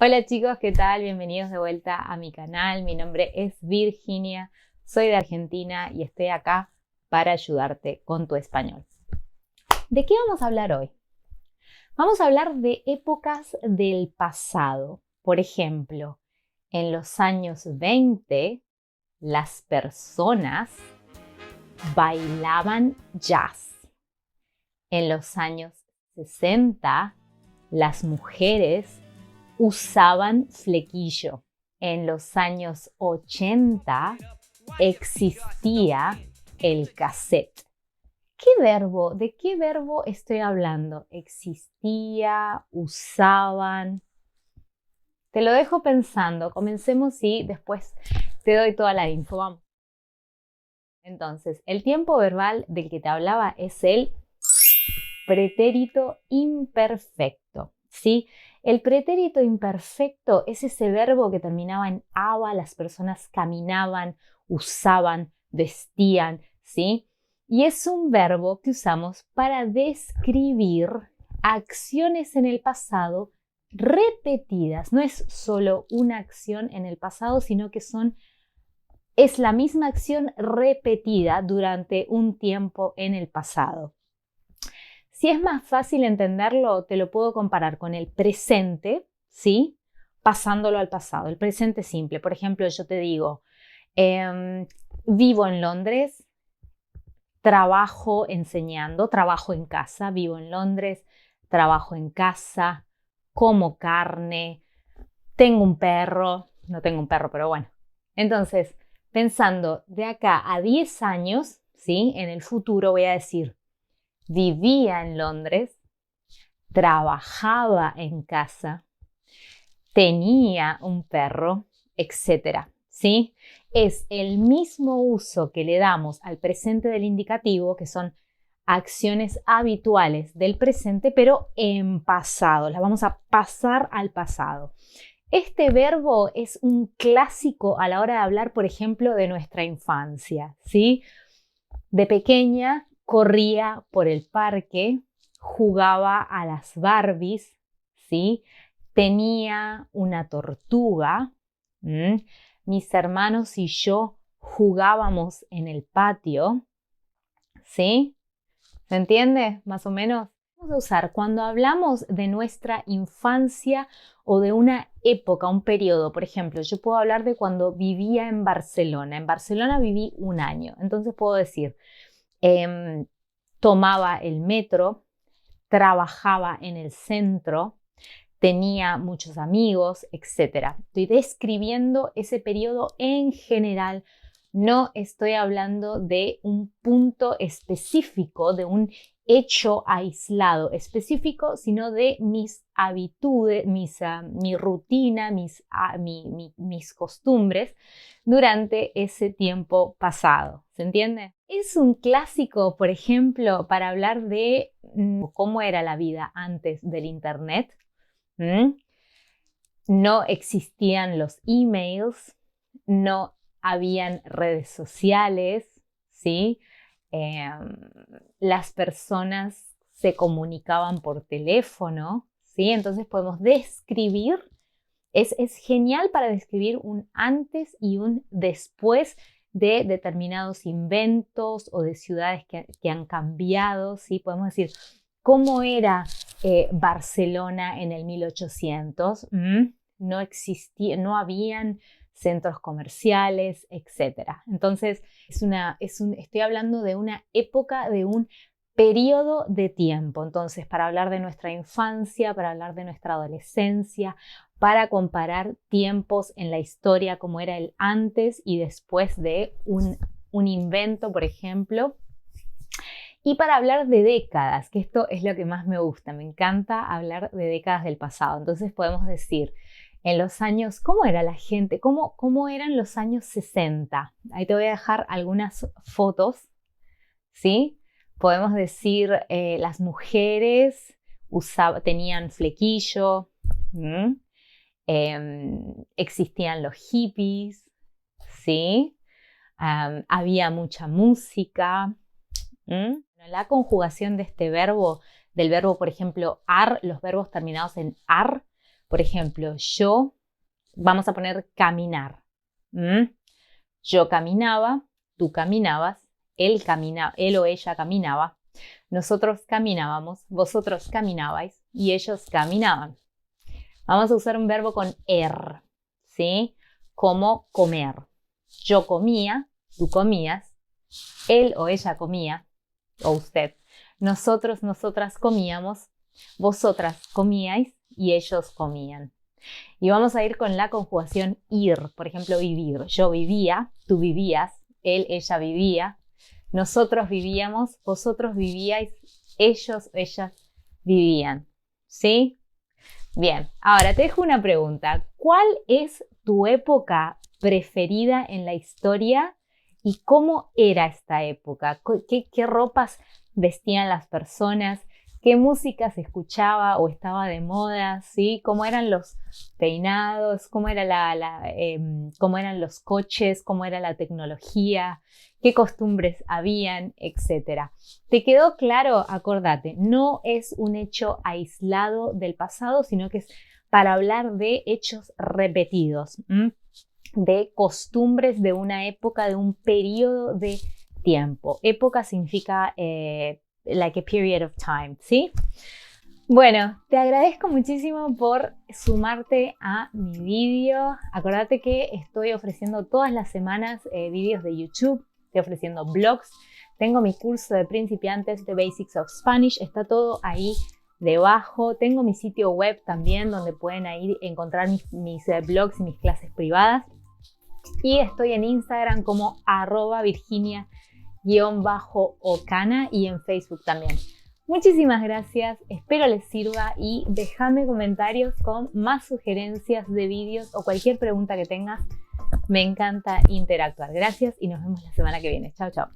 Hola chicos, ¿qué tal? Bienvenidos de vuelta a mi canal. Mi nombre es Virginia, soy de Argentina y estoy acá para ayudarte con tu español. ¿De qué vamos a hablar hoy? Vamos a hablar de épocas del pasado. Por ejemplo, en los años 20, las personas bailaban jazz. En los años 60, las mujeres usaban flequillo. En los años 80 existía el cassette. ¿De qué verbo estoy hablando? Existía, usaban. Te lo dejo pensando. Comencemos y después te doy toda la info. Vamos. Entonces, el tiempo verbal del que te hablaba es el pretérito imperfecto, ¿sí? El pretérito imperfecto es ese verbo que terminaba en aba, las personas caminaban, usaban, vestían, ¿sí? Y es un verbo que usamos para describir acciones en el pasado repetidas. No es solo una acción en el pasado, sino que es la misma acción repetida durante un tiempo en el pasado. Si es más fácil entenderlo, te lo puedo comparar con el presente, ¿sí? Pasándolo al pasado, el presente simple. Por ejemplo, yo te digo, vivo en Londres, trabajo enseñando, trabajo en casa, vivo en Londres, trabajo en casa, como carne, tengo un perro, no tengo un perro, pero bueno. Entonces, pensando de acá a 10 años, ¿sí? En el futuro voy a decir, vivía en Londres, trabajaba en casa, tenía un perro, etc. ¿Sí? Es el mismo uso que le damos al presente del indicativo, que son acciones habituales del presente, pero en pasado. Las vamos a pasar al pasado. Este verbo es un clásico a la hora de hablar, por ejemplo, de nuestra infancia, ¿sí? De pequeña corría por el parque, jugaba a las Barbies, ¿sí? Tenía una tortuga. Mis hermanos y yo jugábamos en el patio, ¿sí? ¿Se entiende? Más o menos. Vamos a usar cuando hablamos de nuestra infancia o de una época, un periodo. Por ejemplo, yo puedo hablar de cuando vivía en Barcelona. En Barcelona viví un año. Entonces puedo decir, tomaba el metro, trabajaba en el centro, tenía muchos amigos, etc. Estoy describiendo ese periodo en general. No estoy hablando de un punto específico, de un hecho aislado específico, sino de mis habitudes, mi rutina, mis costumbres durante ese tiempo pasado. ¿Se entiende? Es un clásico, por ejemplo, para hablar de cómo era la vida antes del Internet. No existían los emails, no habían redes sociales, ¿sí? Las personas se comunicaban por teléfono, ¿sí? Entonces podemos describir, es genial para describir un antes y un después de determinados inventos o de ciudades que han cambiado, ¿sí? Podemos decir, ¿cómo era Barcelona en el 1800? No existía, no habían centros comerciales, etc. Entonces, estoy hablando de una época, de un periodo de tiempo. Entonces, para hablar de nuestra infancia, para hablar de nuestra adolescencia, para comparar tiempos en la historia como era el antes y después de un invento, por ejemplo. Y para hablar de décadas, que esto es lo que más me gusta, me encanta hablar de décadas del pasado. Entonces podemos decir, en los años, ¿cómo era la gente? ¿Cómo eran los años 60? Ahí te voy a dejar algunas fotos, ¿sí? Podemos decir, las mujeres tenían flequillo, existían los hippies, ¿sí? Había mucha música. La conjugación de este verbo, del verbo, por ejemplo, ar, los verbos terminados en ar, Por ejemplo, vamos a poner caminar. Yo caminaba, tú caminabas, él o ella caminaba, nosotros caminábamos, vosotros caminabais y ellos caminaban. Vamos a usar un verbo con ¿sí? Como comer. Yo comía, tú comías, él o ella comía, o usted. Nosotros, nosotras comíamos, vosotras comíais y ellos comían. Y vamos a ir con la conjugación ir. Por ejemplo, vivir. Yo vivía, tú vivías, él, ella vivía, nosotros vivíamos, vosotros vivíais, ellos, ellas vivían. ¿Sí? Bien, ahora te dejo una pregunta. ¿Cuál es tu época preferida en la historia y cómo era esta época? ¿Qué ropas vestían las personas? ¿Qué música se escuchaba o estaba de moda? ¿Sí? ¿Cómo eran los peinados? ¿Cómo cómo eran los coches? ¿Cómo era la tecnología? ¿Qué costumbres habían? Etcétera. ¿Te quedó claro? Acordate, no es un hecho aislado del pasado, sino que es para hablar de hechos repetidos, de costumbres de una época, de un periodo de tiempo. Época significa like a period of time, ¿sí? Bueno, te agradezco muchísimo por sumarte a mi vídeo. Acordate que estoy ofreciendo todas las semanas vídeos de YouTube, estoy ofreciendo blogs, tengo mi curso de principiantes de Basics of Spanish, está todo ahí debajo. Tengo mi sitio web también donde pueden ahí encontrar mis blogs y mis clases privadas. Y estoy en Instagram como @virginia_ocana y en Facebook también. Muchísimas gracias, espero les sirva y déjame comentarios con más sugerencias de vídeos o cualquier pregunta que tengas. Me encanta interactuar. Gracias y nos vemos la semana que viene. Chao, chao.